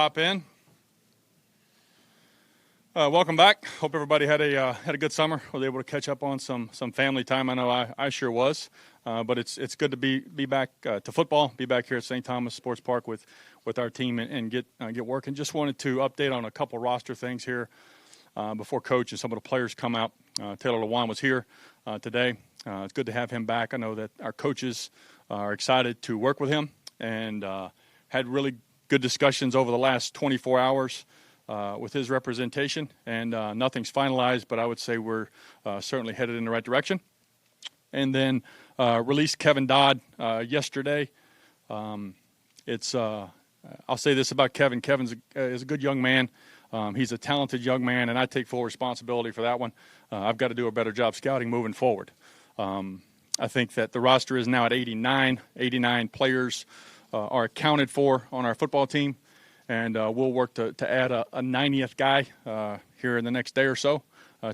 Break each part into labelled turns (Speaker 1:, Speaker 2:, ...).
Speaker 1: hop in. Welcome back. Hope everybody had a good summer. Was able to catch up on some family time. I know I sure was. But it's good to be back to football. Be back here at St. Thomas Sports Park with our team and get working. Just wanted to update on a couple roster things here before Coach and some of the players come out. Taylor Lewan was here today. It's good to have him back. I know that our coaches are excited to work with him and had really good discussions over the last 24 hours. With his representation, and nothing's finalized, but I would say we're certainly headed in the right direction. And then released Kevin Dodd yesterday. I'll say this about Kevin. Kevin is a good young man. He's a talented young man, and I take full responsibility for that one. I've got to do a better job scouting moving forward. I think that the roster is now at 89. 89 players are accounted for on our football team. And we'll work to add a 90th guy here in the next day or so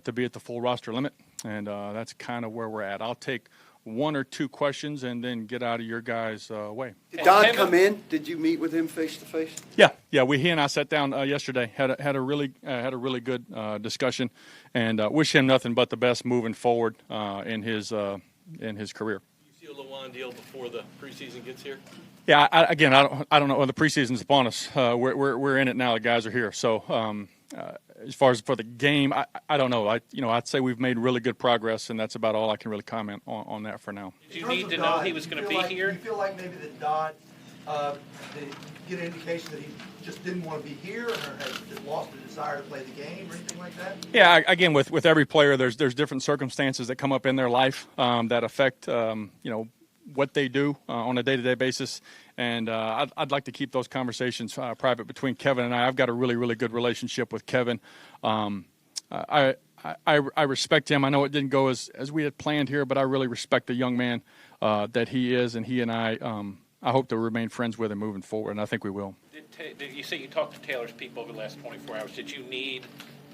Speaker 1: to be at the full roster limit. And that's kind of where we're at. I'll take one or two questions and then get out of your guys' way.
Speaker 2: Did Dodd come in? Did you meet with him face to face?
Speaker 1: Yeah. He and I sat down yesterday. Had a really good discussion, and wish him nothing but the best moving forward in his career.
Speaker 3: You see a Lewan deal before the preseason gets here?
Speaker 1: Yeah, I don't know. Well, the preseason's upon us. We're in it now. The guys are here. So as far as for the game, I don't know. I'd say we've made really good progress, and that's about all I can really comment on that for now.
Speaker 3: Did you need to know he was going to be here?
Speaker 4: Do you feel like maybe that Dodd get an indication that he just didn't want to be here, or has just lost the desire to play the game, or anything like that?
Speaker 1: Yeah, again, with every player, there's different circumstances that come up in their life that affect what they do on a day-to-day basis, and I'd like to keep those conversations private between Kevin and I. I've got a really, really good relationship with Kevin. I respect him. I know it didn't go as we had planned here, but I really respect the young man that he is, and he and I hope to remain friends with him moving forward, and I think we will.
Speaker 3: Did you say you talked to Taylor's people over the last 24 hours? Did you need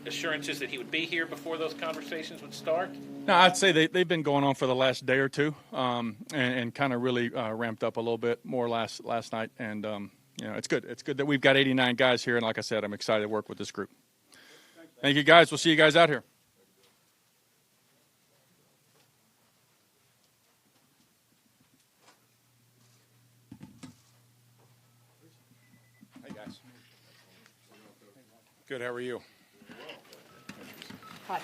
Speaker 3: assurances that he would be here before those conversations would start?
Speaker 1: No, I'd say they've been going on for the last day or two, and kind of really ramped up a little bit more last night. And it's good. It's good that we've got 89 guys here, and like I said, I'm excited to work with this group. Thank you, guys. We'll see you guys out here.
Speaker 5: Hey, guys. Good. How are you?
Speaker 6: Hi.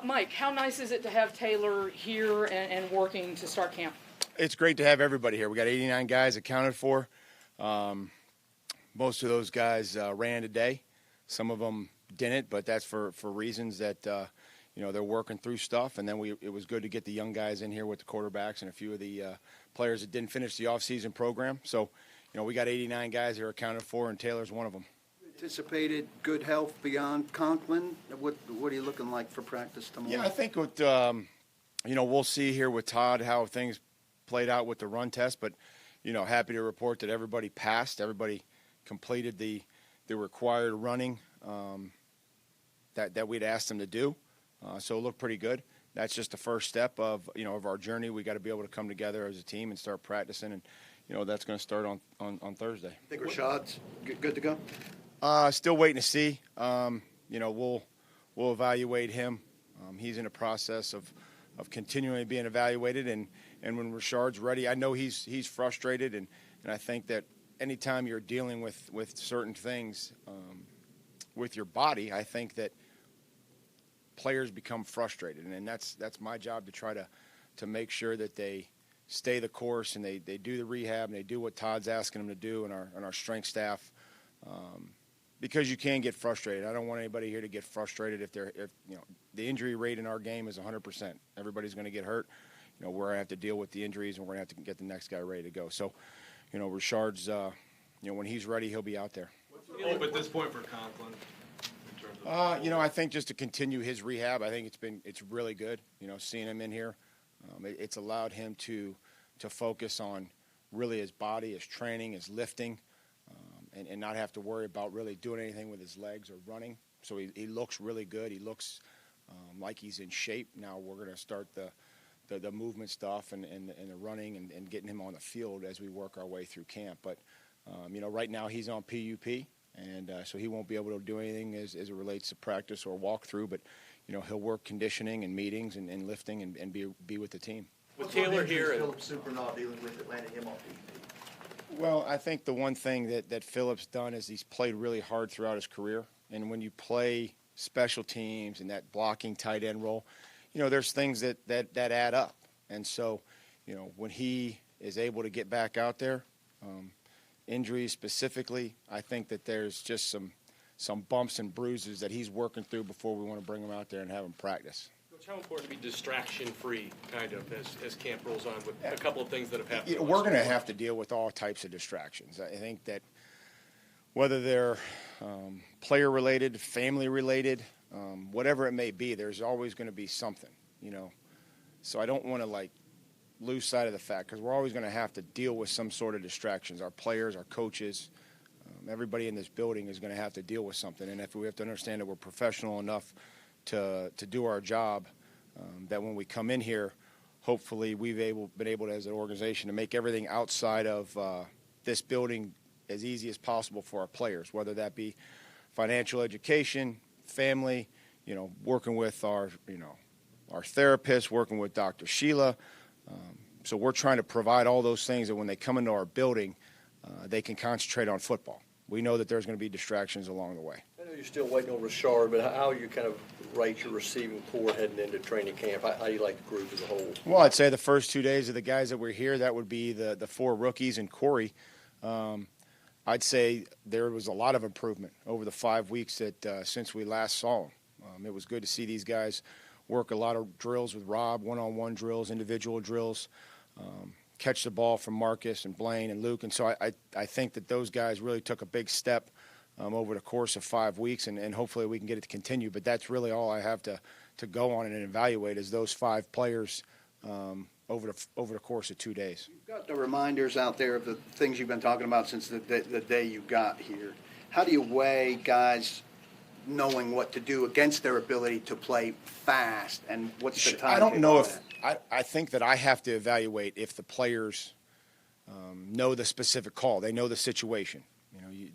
Speaker 6: Mike, how nice is it to have Taylor here and working to start camp?
Speaker 5: It's great to have everybody here. We got 89 guys accounted for. Most of those guys ran today. Some of them didn't, but that's for reasons that they're working through stuff. And then it was good to get the young guys in here with the quarterbacks and a few of the players that didn't finish the off-season program. So, we got 89 guys that are accounted for, and Taylor's one of them.
Speaker 2: Anticipated good health beyond Conklin. What are you looking like for practice tomorrow?
Speaker 5: Yeah, I think we'll see here with Todd how things played out with the run test. But happy to report that everybody passed. Everybody completed the required running that we'd asked them to do. So it looked pretty good. That's just the first step of our journey. We got to be able to come together as a team and start practicing, and that's going to start on Thursday.
Speaker 2: I think Rashad's good to go.
Speaker 5: Still waiting to see. We'll evaluate him. He's in a process of continually being evaluated, and when Rashard's ready, I know he's frustrated, and I think that anytime you're dealing with certain things with your body, I think that players become frustrated, and that's my job to try to make sure that they stay the course and they do the rehab and they do what Todd's asking them to do, and our strength staff. Because you can get frustrated. I don't want anybody here to get frustrated if the injury rate in our game is 100%. Everybody's going to get hurt. We're going to have to deal with the injuries, and we're going to have to get the next guy ready to go. So, Rashard's, when he's ready, he'll be out there.
Speaker 7: What's the hope at this point for Conklin?
Speaker 5: I think just to continue his rehab, I think it's really good. Seeing him in here, it's allowed him to focus on really his body, his training, his lifting. And not have to worry about really doing anything with his legs or running. So he looks really good. He looks like he's in shape. Now we're going to start the the movement stuff and the running and getting him on the field as we work our way through camp. But, right now he's on PUP, and so he won't be able to do anything as it relates to practice or walkthrough. But, he'll work conditioning and meetings and lifting and be with the team.
Speaker 4: With Taylor here, Phillips Super not dealing with it, landing him on PUP.
Speaker 5: Well, I think the one thing that Phillips done is he's played really hard throughout his career. And when you play special teams and that blocking tight end role, there's things that add up. And so, when he is able to get back out there, injuries specifically, I think that there's just some bumps and bruises that he's working through before we want to bring him out there and have him practice.
Speaker 7: Coach, how important to be distraction-free, kind of, as camp rolls on with a couple of things that have happened?
Speaker 5: We're going to have to deal with all types of distractions. I think that whether they're player-related, family-related, whatever it may be, there's always going to be something, So I don't want to, lose sight of the fact, because we're always going to have to deal with some sort of distractions. Our players, our coaches, everybody in this building is going to have to deal with something. And if we have to understand that we're professional enough to do our job, that when we come in here, hopefully we've been able to, as an organization, to make everything outside of this building as easy as possible for our players, whether that be financial education, family, working with our therapists, working with Dr. Sheila. So we're trying to provide all those things that when they come into our building, they can concentrate on football. We know that there's going to be distractions along the way.
Speaker 8: I know you're still waiting on Rashard, but how you kind of rate your receiving core heading into training camp? How do you like the group as a whole?
Speaker 5: Well, I'd say the first 2 days of the guys that were here, that would be the 4 rookies and Corey. I'd say there was a lot of improvement over the 5 weeks that since we last saw them. It was good to see these guys work a lot of drills with Rob, one-on-one drills, individual drills, catch the ball from Marcus and Blaine and Luke. And so I think that those guys really took a big step over the course of 5 weeks, and hopefully we can get it to continue. But that's really all I have to go on and evaluate is those 5 players over the course of 2 days.
Speaker 2: You've got the reminders out there of the things you've been talking about since the day you got here. How do you weigh guys knowing what to do against their ability to play fast, and what's the time?
Speaker 5: I don't know if I think that I have to evaluate if the players know the specific call. They know the situation.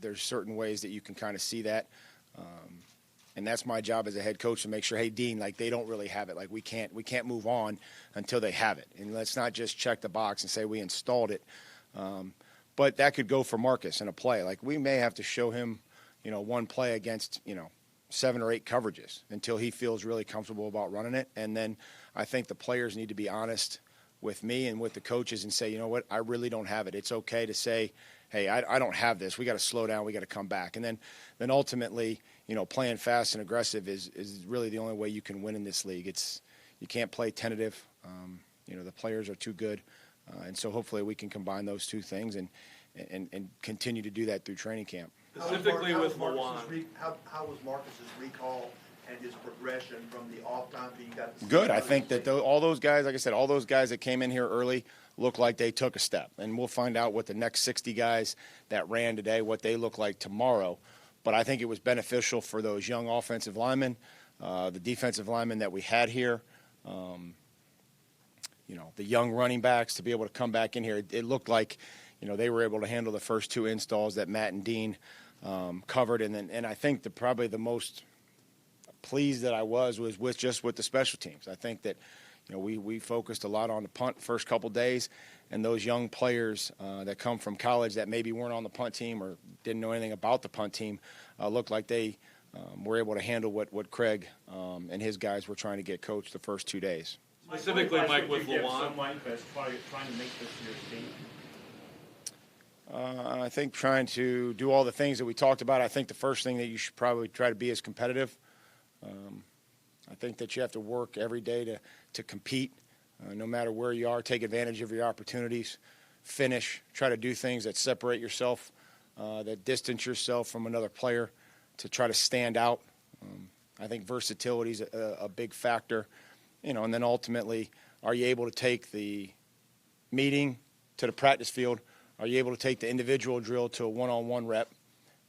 Speaker 5: There's certain ways that you can kind of see that, and that's my job as a head coach to make sure, hey, Dean, they don't really have it. We can't move on until they have it, and let's not just check the box and say we installed it. But that could go for Marcus in a play. We may have to show him, one play against 7 or 8 coverages until he feels really comfortable about running it. And then I think the players need to be honest with me and with the coaches and say, you know what, I really don't have it. It's okay to say, hey, I don't have this. We got to slow down. We got to come back. And then ultimately, playing fast and aggressive is really the only way you can win in this league. You can't play tentative. The players are too good. And so hopefully we can combine those two things and continue to do that through training camp.
Speaker 7: Specifically with Lawan.
Speaker 4: How was Marcus's recall and his progression from the off time that you got to see?
Speaker 5: Good. I think that all those guys, like I said, all those guys that came in here early look like they took a step. And we'll find out what the next 60 guys that ran today, what they look like tomorrow. But I think it was beneficial for those young offensive linemen, the defensive linemen that we had here, the young running backs to be able to come back in here. It looked like, they were able to handle the first 2 installs that Matt and Dean covered. And I think probably the most pleased that I was with the special teams. I think that, we focused a lot on the punt first couple days, and those young players that come from college that maybe weren't on the punt team or didn't know anything about the punt team looked like they were able to handle what Craig and his guys were trying to get coached the first 2 days.
Speaker 7: Specifically, Mike, with Lawan.
Speaker 9: Trying to make this year's team?
Speaker 5: I think trying to do all the things that we talked about. I think the first thing that you should probably try to be is competitive. I think that you have to work every day to compete, no matter where you are. Take advantage of your opportunities, finish, try to do things that separate yourself, that distance yourself from another player, to try to stand out. I think versatility is a big factor, and then ultimately, are you able to take the meeting to the practice field? Are you able to take the individual drill to a one-on-one rep?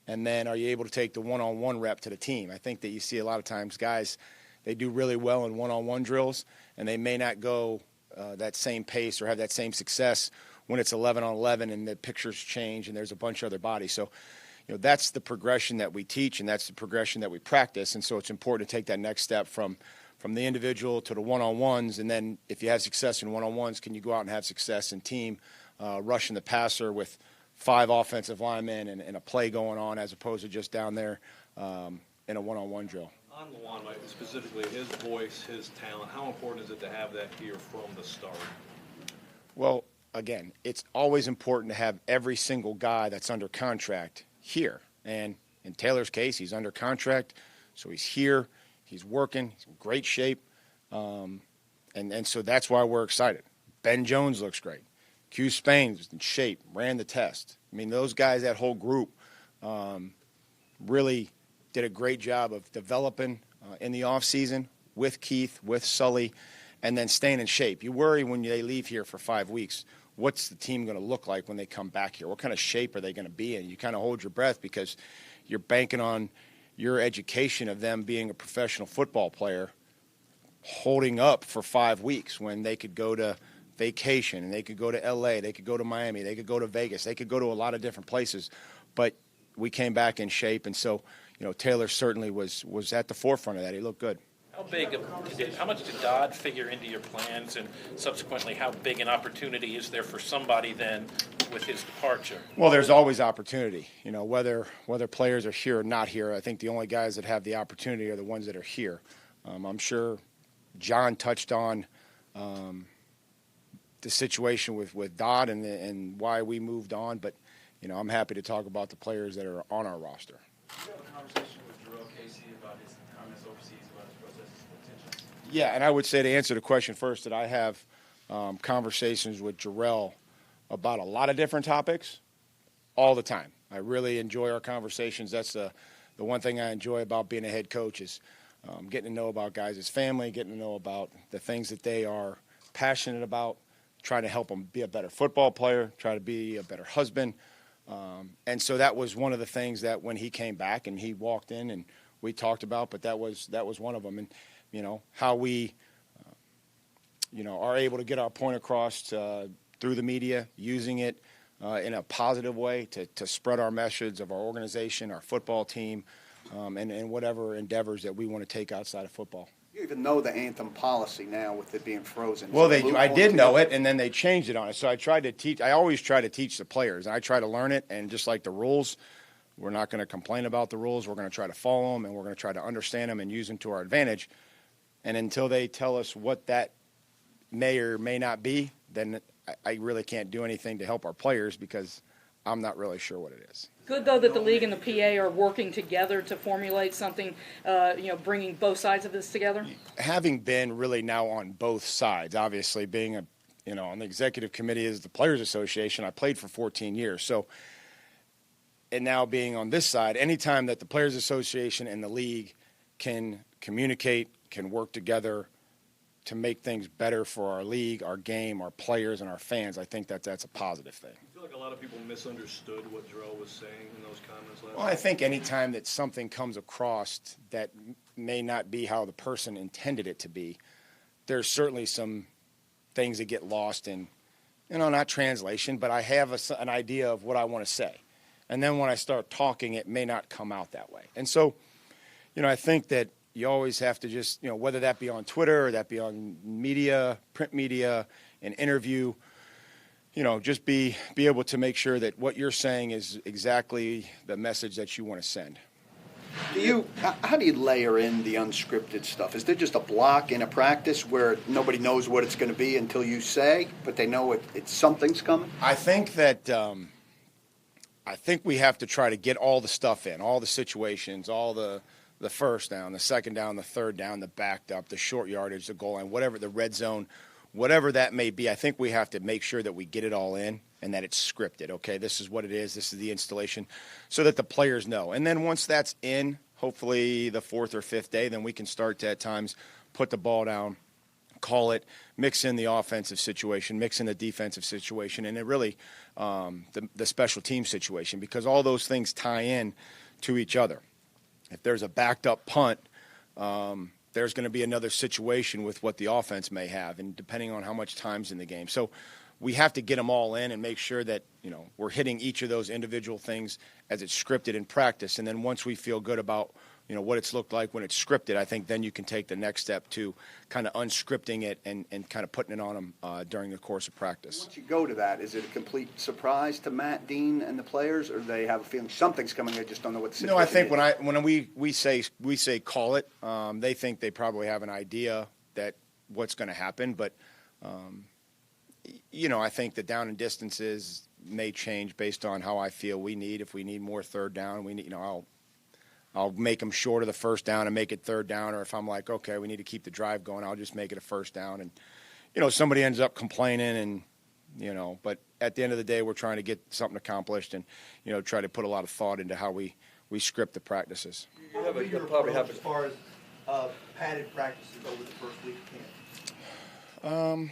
Speaker 5: And then are you able to take the one-on-one rep to the team? I think that you see a lot of times guys, they do really well in one-on-one drills, and they may not go that same pace or have that same success when it's 11 on 11 and the pictures change and there's a bunch of other bodies. So, that's the progression that we teach and that's the progression that we practice. And so it's important to take that next step from the individual to the one-on-ones. And then if you have success in one-on-ones, can you go out and have success in team, rushing the passer with 5 offensive linemen and a play going on as opposed to just down there in a one-on-one drill.
Speaker 10: On Lawan, like, specifically, his voice, his talent, how important is it to have that here from the start?
Speaker 5: Well, again, it's always important to have every single guy that's under contract here. And in Taylor's case, he's under contract, so he's here, he's working, he's in great shape. And so that's why we're excited. Ben Jones looks great. Q Spain's in shape, ran the test. I mean, those guys, that whole group, really did a great job of developing in the offseason with Keith, with Sully, and then staying in shape. You worry when they leave here for 5 weeks, what's the team going to look like when they come back here? What kind of shape are they going to be in? You kind of hold your breath because you're banking on your education of them being a professional football player holding up for 5 weeks when they could go to vacation and they could go to L.A., they could go to Miami, they could go to Vegas, they could go to a lot of different places. But we came back in shape, and so Taylor certainly was at the forefront of that. He looked good.
Speaker 3: How much did Dodd figure into your plans, and subsequently, how big an opportunity is there for somebody then with his departure?
Speaker 5: Well, there's always opportunity. Whether players are here or not here, I think the only guys that have the opportunity are the ones that are here. I'm sure John touched on the situation with Dodd and why we moved on, but I'm happy to talk about the players that are on our roster.
Speaker 9: Did you have a conversation with Jarrell Casey about his comments overseas about his processes of intentions?
Speaker 5: Yeah, and I would say to answer the question first that I have conversations with Jarrell about a lot of different topics all the time. I really enjoy our conversations. That's the one thing I enjoy about being a head coach is getting to know about guys' family, getting to know about the things that they are passionate about, trying to help them be a better football player, try to be a better husband. And so that was one of the things that when he came back and he walked in and we talked about, but that was one of them. And, how we, are able to get our point across through the media, using it in a positive way to spread our message of our organization, our football team, and whatever endeavors that we want to take outside of football.
Speaker 2: You even know the anthem policy now with it being frozen.
Speaker 5: Well, I did know it, and then they changed it on us. So I always try to teach the players, and I try to learn it. And just like the rules, we're not going to complain about the rules. We're going to try to follow them, and we're going to try to understand them and use them to our advantage. And until they tell us what that may or may not be, then I really can't do anything to help our players because I'm not really sure what it is.
Speaker 6: Good, though, that the league and the PA are working together to formulate something, bringing both sides of this together?
Speaker 5: Having been really now on both sides, obviously being on the executive committee as the Players Association, I played for 14 years. So, and now being on this side, anytime that the Players Association and the league can communicate, can work together to make things better for our league, our game, our players, and our fans, I think that's a positive thing.
Speaker 10: I feel like a lot of people misunderstood what Jarrell was saying in those comments last
Speaker 5: Well, I think anytime that something comes across that may not be how the person intended it to be, there's certainly some things that get lost in, not translation, but I have an idea of what I want to say. And then when I start talking, it may not come out that way. And so, I think that you always have to just, whether that be on Twitter or that be on media, print media, an interview, just be able to make sure that what you're saying is exactly the message that you want to send.
Speaker 2: How do you layer in the unscripted stuff? Is there just a block in a practice where nobody knows what it's going to be until you say, but they know it's something's coming?
Speaker 5: I think that we have to try to get all the stuff in, all the situations, all the first down, the second down, the third down, the backed up, the short yardage, the goal line, whatever, the red zone, whatever that may be. I think we have to make sure that we get it all in and that it's scripted. Okay, this is what it is. This is the installation, so that the players know. And then once that's in, hopefully the fourth or fifth day, then we can start to at times put the ball down, call it, mix in the offensive situation, mix in the defensive situation, and it really the special team situation, because all those things tie in to each other. If there's a backed up punt, there's going to be another situation with what the offense may have, and depending on how much time's in the game. So we have to get them all in and make sure that, we're hitting each of those individual things as it's scripted in practice. And then once we feel good about, what it's looked like when it's scripted, I think then you can take the next step to kind of unscripting it and kind of putting it on them during the course of practice.
Speaker 2: Once you go to that, is it a complete surprise to Matt, Dean, and the players, or do they have a feeling something's coming, they just don't know what the situation
Speaker 5: No, I think
Speaker 2: is?
Speaker 5: when we say call it, they think they probably have an idea that what's going to happen, but I think the down and distances may change based on how I feel we need. If we need more third down, we need, I'll make them short of the first down and make it third down. Or if I'm like, okay, we need to keep the drive going, I'll just make it a first down. And, somebody ends up complaining and, but at the end of the day, we're trying to get something accomplished and, try to put a lot of thought into how we script the practices.
Speaker 4: What will be your approach as far as padded practices over the first week of camp?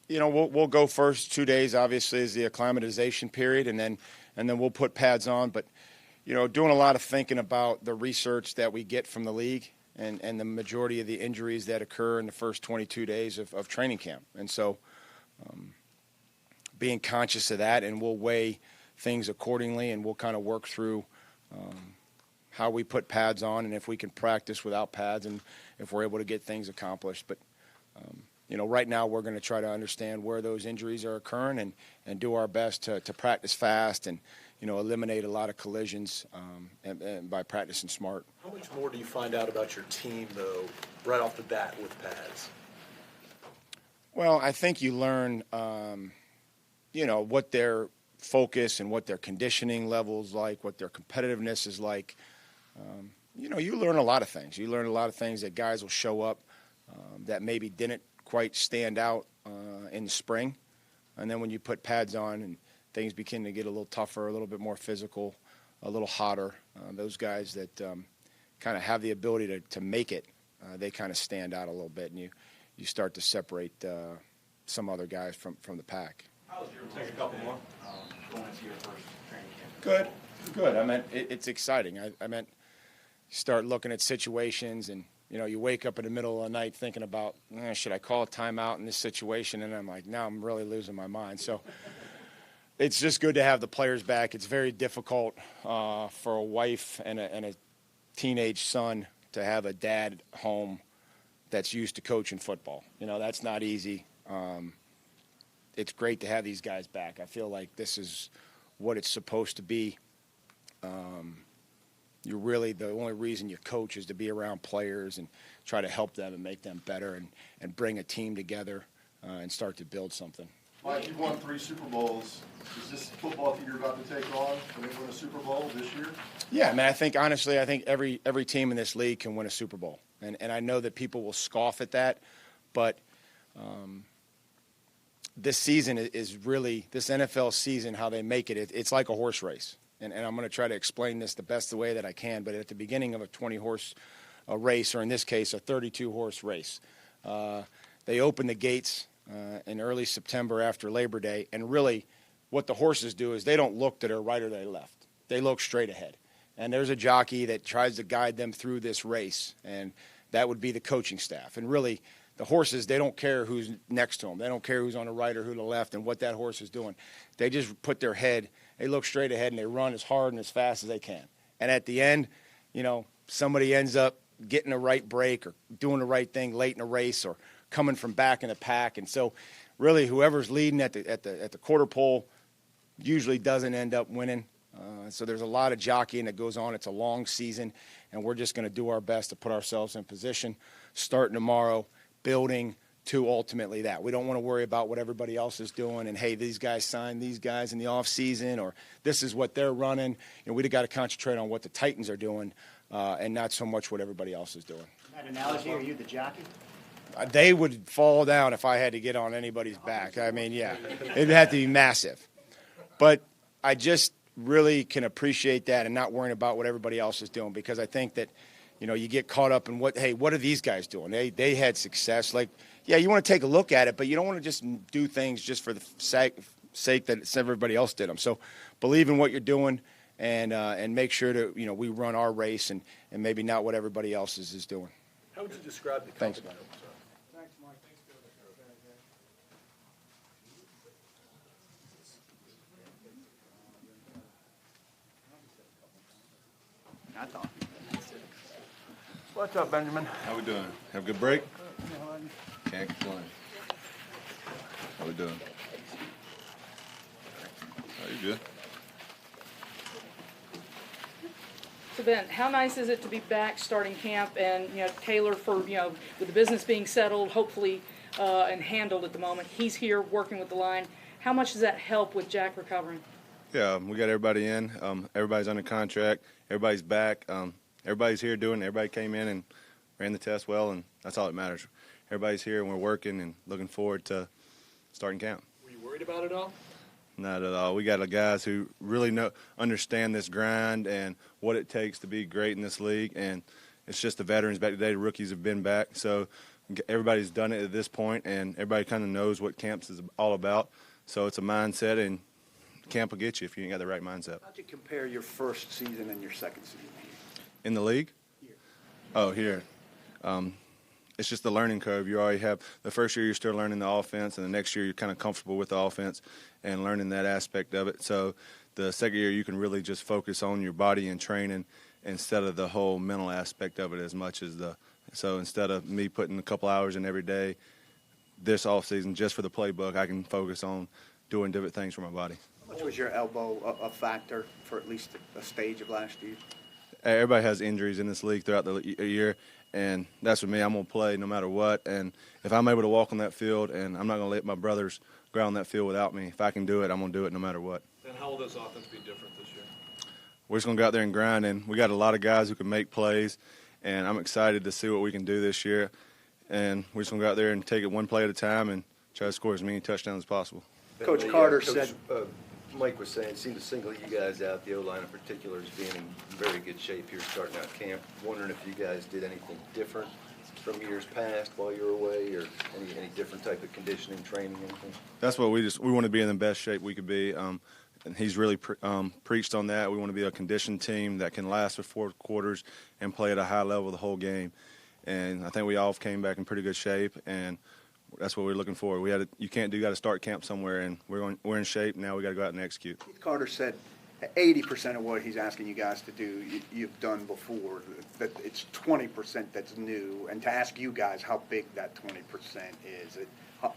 Speaker 5: We'll go first 2 days, obviously, is the acclimatization period, and then we'll put pads on. But, doing a lot of thinking about the research that we get from the league and the majority of the injuries that occur in the first 22 days of training camp. And so being conscious of that, and we'll weigh things accordingly, and we'll kind of work through how we put pads on and if we can practice without pads and if we're able to get things accomplished. But right now we're going to try to understand where those injuries are occurring and do our best to practice fast and, eliminate a lot of collisions and by practicing smart.
Speaker 8: How much more do you find out about your team, though, right off the bat with pads?
Speaker 5: Well, I think you learn, what their focus and what their conditioning level's like, what their competitiveness is like. You learn a lot of things. You learn a lot of things that guys will show up that maybe didn't quite stand out in the spring. And then when you put pads on and things begin to get a little tougher, a little bit more physical, a little hotter, those guys that kind of have the ability to make it, they kind of stand out a little bit, and you start to separate some other guys from the pack.
Speaker 9: How was your take a couple more going into your first training camp?
Speaker 5: Good. I meant it's exciting. I meant start looking at situations and, you wake up in the middle of the night thinking about, should I call a timeout in this situation? And I'm like, now I'm really losing my mind. So it's just good to have the players back. It's very difficult for a wife and a teenage son to have a dad at home that's used to coaching football. That's not easy. It's great to have these guys back. I feel like this is what it's supposed to be. You're really the only reason you coach is to be around players and try to help them and make them better and bring a team together and start to build something.
Speaker 11: Mike, you've won 3 Super Bowls. Is this football that you're about to take on? Can they win a Super Bowl this year?
Speaker 5: Yeah, I think honestly, every team in this league can win a Super Bowl. And I know that people will scoff at that, but this season is really, this NFL season, how they make it, it's like a horse race. And I'm going to try to explain this the best way that I can, but at the beginning of a 20-horse race, or in this case, a 32-horse race, they open the gates in early September after Labor Day, and really what the horses do is they don't look to their right or their left. They look straight ahead. And there's a jockey that tries to guide them through this race, and that would be the coaching staff. And really, the horses, they don't care who's next to them. They don't care who's on the right or who's on the left and what that horse is doing. They just put their head, they look straight ahead, and they run as hard and as fast as they can. And at the end, somebody ends up getting the right break or doing the right thing late in a race or coming from back in the pack. And so really whoever's leading at the quarter pole usually doesn't end up winning. So there's a lot of jockeying that goes on. It's a long season, and we're just going to do our best to put ourselves in position starting tomorrow, building to ultimately that. We don't want to worry about what everybody else is doing and, hey, these guys signed these guys in the offseason or this is what they're running. We've got to concentrate on what the Titans are doing and not so much what everybody else is doing.
Speaker 12: That analogy, are you the jockey?
Speaker 5: They would fall down if I had to get on anybody's back. I mean, yeah, it'd have to be massive. But I just really can appreciate that and not worrying about what everybody else is doing, because I think that, you get caught up in what are these guys doing? They had success. Like, yeah, you want to take a look at it, but you don't want to just do things just for the sake that everybody else did them. So believe in what you're doing and make sure that, we run our race and maybe not what everybody else is doing.
Speaker 8: How would you describe the
Speaker 5: Thanks,
Speaker 8: company?
Speaker 2: I thought.
Speaker 12: What's up, Benjamin?
Speaker 13: How we doing? Have a good break? Can't complain. How we doing? Oh, you good?
Speaker 6: So Ben, how nice is it to be back starting camp and, Taylor for, with the business being settled, hopefully, and handled at the moment, he's here working with the line. How much does that help with Jack recovering?
Speaker 13: Yeah, we got everybody in. Everybody's under contract. Everybody's back. Everybody's here doing it. Everybody came in and ran the test well, and that's all that matters. Everybody's here, and we're working and looking forward to starting camp.
Speaker 7: Were you worried about it all?
Speaker 13: Not at all. We got guys who really understand this grind and what it takes to be great in this league, and it's just the veterans back today. The rookies have been back, so everybody's done it at this point, and everybody kind of knows what camps is all about. So it's a mindset, and camp will get you if you ain't got the right mindset.
Speaker 2: How'd you compare your first season and your second season here?
Speaker 13: In the league?
Speaker 2: Here.
Speaker 13: Oh, here. It's just the learning curve. You already have the first year you're still learning the offense, and the next year you're kind of comfortable with the offense and learning that aspect of it. So the second year you can really just focus on your body and training instead of the whole mental aspect of it as much as so instead of me putting a couple hours in every day this off season just for the playbook, I can focus on doing different things for my body.
Speaker 2: How much was your elbow a factor for at least a stage of last year?
Speaker 13: Everybody has injuries in this league throughout the year, and that's with me. I'm going to play no matter what, and if I'm able to walk on that field, and I'm not going to let my brothers go on that field without me. If I can do it, I'm going to do it no matter what.
Speaker 10: And how will this offense be different this year?
Speaker 13: We're just going to go out there and grind, and we got a lot of guys who can make plays, and I'm excited to see what we can do this year. And we're just going to go out there and take it one play at a time and try to score as many touchdowns as possible.
Speaker 2: Coach Carter
Speaker 14: Coach,
Speaker 2: said.
Speaker 14: Mike was saying, seemed to single you guys out, the O-line in particular, as being in very good shape here starting out camp. Wondering if you guys did anything different from years past while you were away, or any different type of conditioning, training, anything?
Speaker 13: That's what we want to be in the best shape we could be. And he's really preached on that. We want to be a conditioned team that can last for 4 quarters and play at a high level the whole game. And I think we all came back in pretty good shape, and that's what we're looking for. You got to start camp somewhere, and we're in shape now. We got to go out and execute.
Speaker 2: Keith Carter said 80% of what he's asking you guys to do, you've done before. That it's 20% that's new, and to ask you guys how big that 20% is,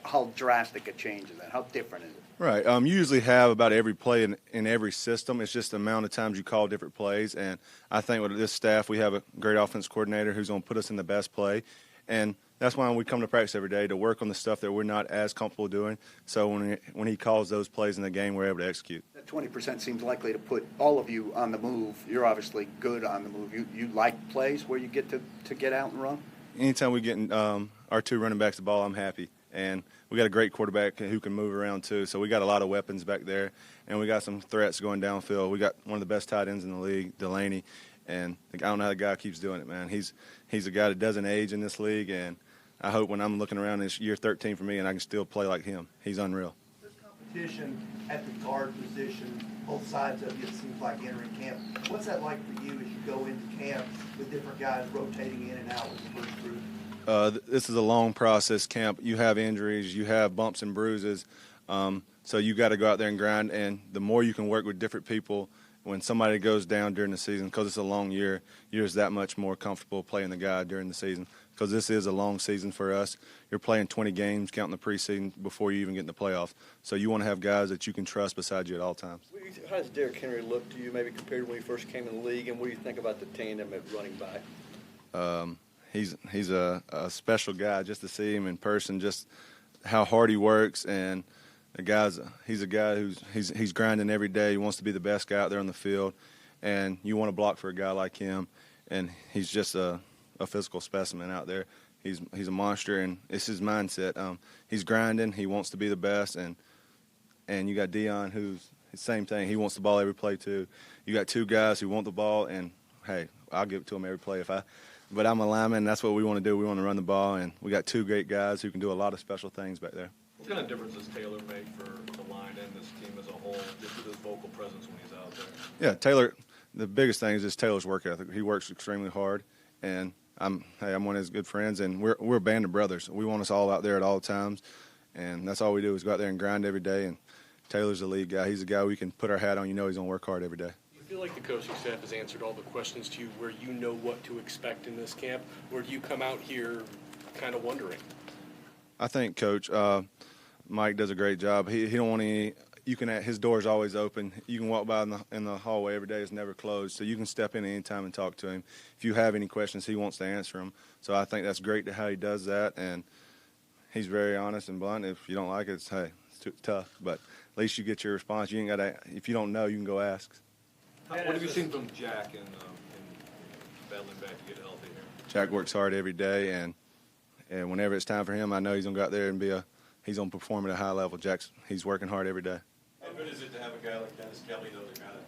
Speaker 2: how drastic a change is that? How different is it?
Speaker 13: Right. You usually have about every play in every system. It's just the amount of times you call different plays, and I think with this staff, we have a great offense coordinator who's going to put us in the best play, and that's why we come to practice every day, to work on the stuff that we're not as comfortable doing. So when he calls those plays in the game, we're able to execute.
Speaker 2: That 20% seems likely to put all of you on the move. You're obviously good on the move. You like plays where you get to get out and run?
Speaker 13: Anytime we get our 2 running backs the ball, I'm happy. And we got a great quarterback who can move around too. So we got a lot of weapons back there, and we got some threats going downfield. We got one of the best tight ends in the league, Delaney, and I don't know how the guy keeps doing it, man. He's a guy that doesn't age in this league, and I hope when I'm looking around this year 13 for me and I can still play like him. He's unreal.
Speaker 4: There's competition at the guard position, both sides of you, it seems like, entering camp. What's that like for you as you go into camp with different guys rotating in and out with the first group?
Speaker 13: This is a long process camp. You have injuries, you have bumps and bruises, so you got to go out there and grind, and the more you can work with different people, when somebody goes down during the season, because it's a long year, you're just that much more comfortable playing the guy during the season, because this is a long season for us. You're playing 20 games, counting the preseason, before you even get in the playoffs. So you want to have guys that you can trust beside you at all times.
Speaker 8: How does Derrick Henry look to you, maybe compared to when he first came in the league, and what do you think about the tandem at running back?
Speaker 13: He's a special guy. Just to see him in person, just how hard he works, and he's a guy he's grinding every day. He wants to be the best guy out there on the field, and you want to block for a guy like him, and he's just a physical specimen out there. He's a monster, and it's his mindset. He's grinding. He wants to be the best, and you got Dion, who's the same thing. He wants the ball every play too. You got 2 guys who want the ball, and hey, I'll give it to him every play But I'm a lineman. That's what we want to do. We want to run the ball, and we got 2 great guys who can do a lot of special things back there.
Speaker 10: What kind of difference does Taylor make for the line and this team as a whole, just with his vocal presence when he's out there?
Speaker 13: Yeah, Taylor. The biggest thing is just Taylor's work ethic. He works extremely hard, and I'm one of his good friends, and we're a band of brothers. We want us all out there at all times, and that's all we do is go out there and grind every day. And Taylor's the lead guy. He's the guy we can put our hat on. You know he's going to work hard every day.
Speaker 7: Do you feel like the coaching staff has answered all the questions to you where you know what to expect in this camp, or do you come out here kind of wondering?
Speaker 13: I think Coach Mike does a great job. He don't want any. His door's always open. You can walk by in the hallway every day. It's never closed. So you can step in anytime and talk to him. If you have any questions, he wants to answer them. So I think that's great how he does that. And he's very honest and blunt. If you don't like it, it's tough. But at least you get your response. You ain't got to. If you don't know, you can go ask.
Speaker 10: What have you seen from Jack in battling back to get healthy here?
Speaker 13: Jack works hard every day, and whenever it's time for him, I know he's gonna go out there and he's gonna perform at a high level. He's working hard every day.
Speaker 10: How good is it to have a guy like Dennis Kelly, though, to kind of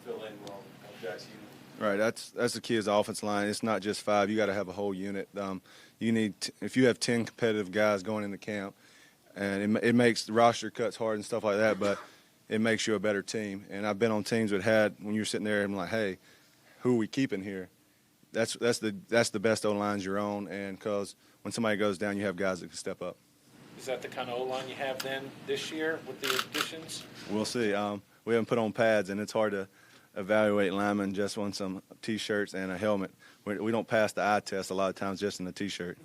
Speaker 10: fill in while Jack's unit?
Speaker 13: Right, that's the key is the offensive line. It's not just 5. You got to have a whole unit. You need if you have 10 competitive guys going into camp, and it makes the roster cuts hard and stuff like that, but it makes you a better team. And I've been on teams that had when you're sitting there and like, hey, who are we keeping here? That's the best O-lines you're on, and because when somebody goes down, you have guys that can step up.
Speaker 3: Is that the kind of O-line you have then this year with the additions?
Speaker 13: We'll see. We haven't put on pads, and it's hard to evaluate linemen just on some T-shirts and a helmet. We don't pass the eye test a lot of times just in a T-shirt.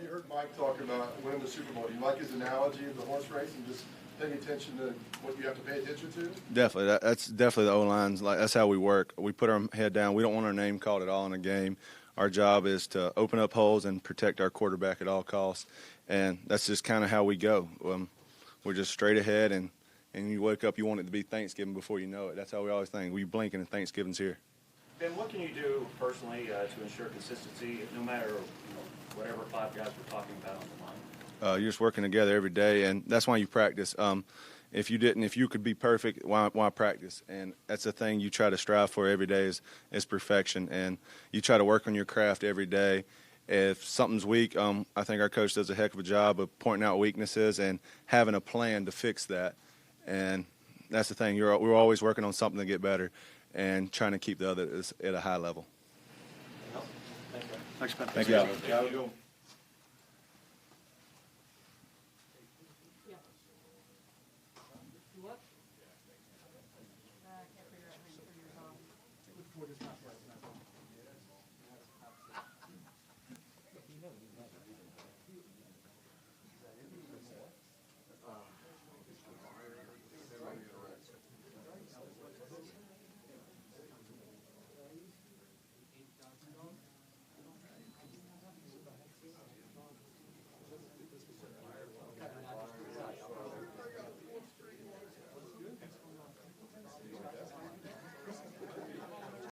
Speaker 11: You heard Mike talking about winning the Super Bowl. Do you like his analogy of the horse race and just paying attention to what you have to pay attention to?
Speaker 13: Definitely. That's definitely the O-lines. That's how we work. We put our head down. We don't want our name called at all in a game. Our job is to open up holes and protect our quarterback at all costs. And that's just kind of how we go. We're just straight ahead, and you wake up, you want it to be Thanksgiving before you know it. That's how we always think. We blink and Thanksgiving's here.
Speaker 9: Ben, what can you do personally to ensure consistency, no matter whatever 5 guys we're talking about on the line?
Speaker 13: You're just working together every day, and that's why you practice. If you could be perfect, why practice? And that's the thing you try to strive for every day is perfection, and you try to work on your craft every day. If something's weak, I think our coach does a heck of a job of pointing out weaknesses and having a plan to fix that. And that's the thing. We're always working on something to get better and trying to keep the others at a high level.
Speaker 2: Thanks, Ben.
Speaker 13: Thank you.
Speaker 6: What? I can't figure out how you put yours on.